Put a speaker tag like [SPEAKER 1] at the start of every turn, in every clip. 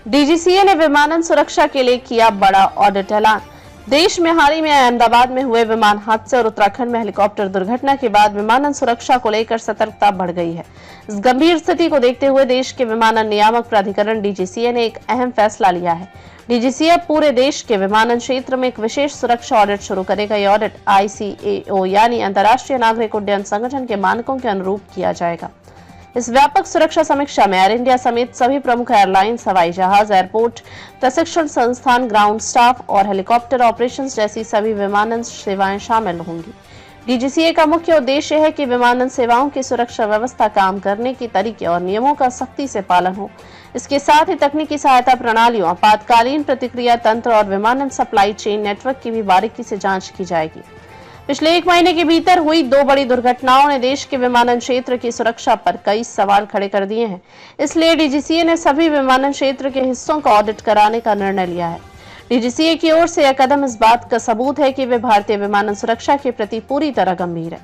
[SPEAKER 1] DGCA ने विमानन सुरक्षा के लिए किया बड़ा ऑडिट ऐलान। देश में हाल ही में अहमदाबाद में हुए विमान हादसे और उत्तराखंड में हेलीकॉप्टर दुर्घटना के बाद विमानन सुरक्षा को लेकर सतर्कता बढ़ गई है। इस गंभीर स्थिति को देखते हुए देश के विमानन नियामक प्राधिकरण डीजीसीए ने एक अहम फैसला लिया है। डीजीसीए पूरे देश के विमानन क्षेत्र में एक विशेष सुरक्षा ऑडिट शुरू करेगा। यह ऑडिट ICAO यानी अंतर्राष्ट्रीय नागरिक उड्डयन संगठन के मानकों के अनुरूप किया जाएगा। इस व्यापक सुरक्षा समीक्षा में एयर इंडिया समेत सभी प्रमुख एयरलाइंस, हवाई जहाज, एयरपोर्ट प्रशिक्षण संस्थान, ग्राउंड स्टाफ और हेलीकॉप्टर ऑपरेशंस जैसी सभी विमानन सेवाएं शामिल होंगी। डीजीसीए का मुख्य उद्देश्य है कि विमानन सेवाओं की सुरक्षा व्यवस्था, काम करने के तरीके और नियमों का सख्ती से पालन हो। इसके साथ ही तकनीकी सहायता प्रणालियों, आपातकालीन प्रतिक्रिया तंत्र और विमानन सप्लाई चेन नेटवर्क की भी बारीकी से जांच की जाएगी। पिछले 1 महीने के भीतर हुई 2 बड़ी दुर्घटनाओं ने देश के विमानन क्षेत्र की सुरक्षा पर कई सवाल खड़े कर दिए हैं। इसलिए डीजीसीए ने सभी विमानन क्षेत्र के हिस्सों का ऑडिट कराने का निर्णय लिया है। डीजीसीए की ओर से यह कदम इस बात का सबूत है कि वे भारतीय विमानन सुरक्षा के प्रति पूरी तरह गंभीर है।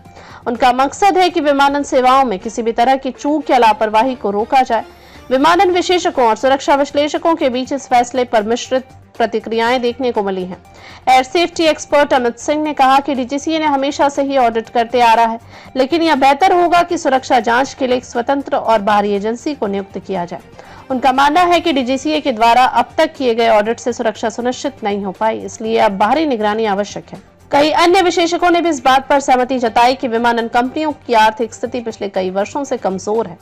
[SPEAKER 1] उनका मकसद है कि विमानन सेवाओं में किसी भी तरह की चूक या लापरवाही को रोका जाए। विमानन विशेषज्ञों और सुरक्षा विश्लेषकों के बीच इस फैसले पर मिश्रित प्रतिक्रियाएं देखने को मिली हैं। Air safety expert Amit Singh ने कहा कि डीजीसीए ने हमेशा से ही ऑडिट करते आ रहा है, लेकिन यह बेहतर होगा कि सुरक्षा जांच के लिए एक स्वतंत्र और बाहरी एजेंसी को नियुक्त किया जाए। उनका मानना है कि डीजीसीए के द्वारा अब तक किए गए ऑडिट से सुरक्षा सुनिश्चित नहीं हो पाई, इसलिए अब बाहरी निगरानी आवश्यक है। कई अन्य विशेषज्ञों ने भी इस बात पर सहमति जताई कि विमानन कंपनियों की आर्थिक स्थिति पिछले कई वर्षों से कमजोर है,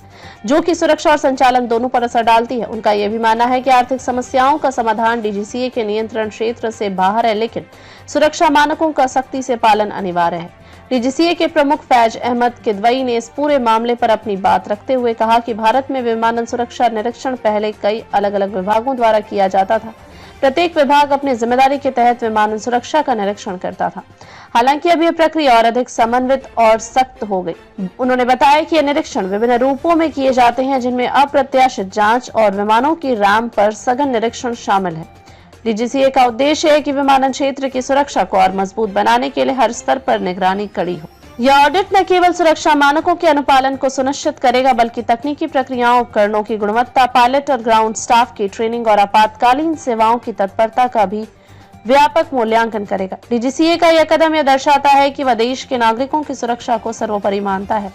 [SPEAKER 1] जो कि सुरक्षा और संचालन दोनों पर असर डालती है। उनका यह भी मानना है कि आर्थिक समस्याओं का समाधान डीजीसीए के नियंत्रण क्षेत्र से बाहर है, लेकिन सुरक्षा मानकों का सख्ती से पालन अनिवार्य है। डीजीसीए के प्रमुख फैज अहमद किदवई ने इस पूरे मामले पर अपनी बात रखते हुए कहा कि भारत में विमानन सुरक्षा निरीक्षण पहले कई अलग अलग विभागों द्वारा किया जाता था। प्रत्येक विभाग अपनी जिम्मेदारी के तहत विमानन सुरक्षा का निरीक्षण करता था। हालांकि अब यह प्रक्रिया और अधिक समन्वित और सख्त हो गई। उन्होंने बताया कि यह निरीक्षण विभिन्न रूपों में किए जाते हैं, जिनमें अप्रत्याशित जांच और विमानों की रैम पर सघन निरीक्षण शामिल है। डीजीसीए का उद्देश्य है कि विमानन क्षेत्र की सुरक्षा को और मजबूत बनाने के लिए हर स्तर पर निगरानी कड़ी हो। यह ऑडिट न केवल सुरक्षा मानकों के अनुपालन को सुनिश्चित करेगा, बल्कि तकनीकी प्रक्रियाओं, उपकरणों की गुणवत्ता, पायलट और ग्राउंड स्टाफ की ट्रेनिंग और आपातकालीन सेवाओं की तत्परता का भी व्यापक मूल्यांकन करेगा। डीजीसीए का यह कदम यह दर्शाता है कि वह देश के नागरिकों की सुरक्षा को सर्वोपरि मानता है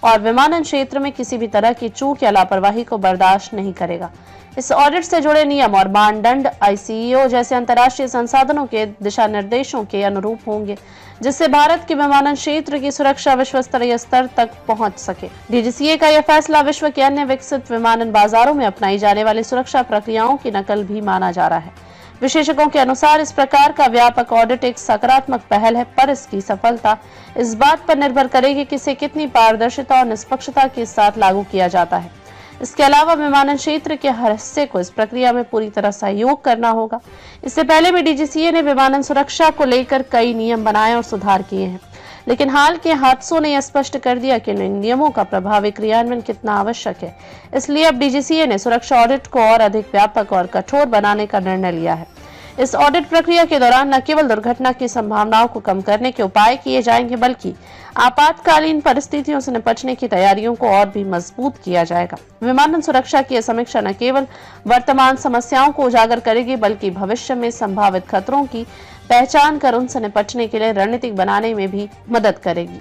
[SPEAKER 1] और विमानन क्षेत्र में किसी भी तरह की चूक या लापरवाही को बर्दाश्त नहीं करेगा। इस ऑडिट से जुड़े नियम और मानदंड ICAO जैसे अंतर्राष्ट्रीय संसाधनों के दिशा निर्देशों के अनुरूप होंगे, जिससे भारत के विमानन क्षेत्र की सुरक्षा विश्व स्तरीय स्तर तक पहुंच सके। डीजीसीए का यह फैसला विश्व के अन्य विकसित विमानन बाजारों में अपनाई जाने वाली सुरक्षा प्रक्रियाओं की नकल भी माना जा रहा है। विशेषज्ञों के अनुसार इस प्रकार का व्यापक ऑडिट एक सकारात्मक पहल है, पर इसकी सफलता इस बात पर निर्भर करेगी कि इसे कितनी पारदर्शिता और निष्पक्षता के साथ लागू किया जाता है। इसके अलावा विमानन क्षेत्र के हर हिस्से को इस प्रक्रिया में पूरी तरह सहयोग करना होगा। इससे पहले भी डीजीसीए ने विमानन सुरक्षा को लेकर कई नियम बनाए और सुधार किए हैं, लेकिन हाल के हादसों ने यह स्पष्ट कर दिया कि इन नियमों का प्रभावी क्रियान्वयन कितना आवश्यक है। इसलिए अब डीजीसीए ने सुरक्षा ऑडिट को और अधिक व्यापक और कठोर बनाने का निर्णय लिया है। इस ऑडिट प्रक्रिया के दौरान न केवल दुर्घटना की संभावनाओं को कम करने के उपाय किए जाएंगे, बल्कि आपातकालीन परिस्थितियों से निपटने की तैयारियों को और भी मजबूत किया जाएगा। विमानन सुरक्षा की समीक्षा न केवल वर्तमान समस्याओं को उजागर करेगी, बल्कि भविष्य में संभावित खतरों की पहचान कर उनसे निपटने के लिए रणनीति बनाने में भी मदद करेगी।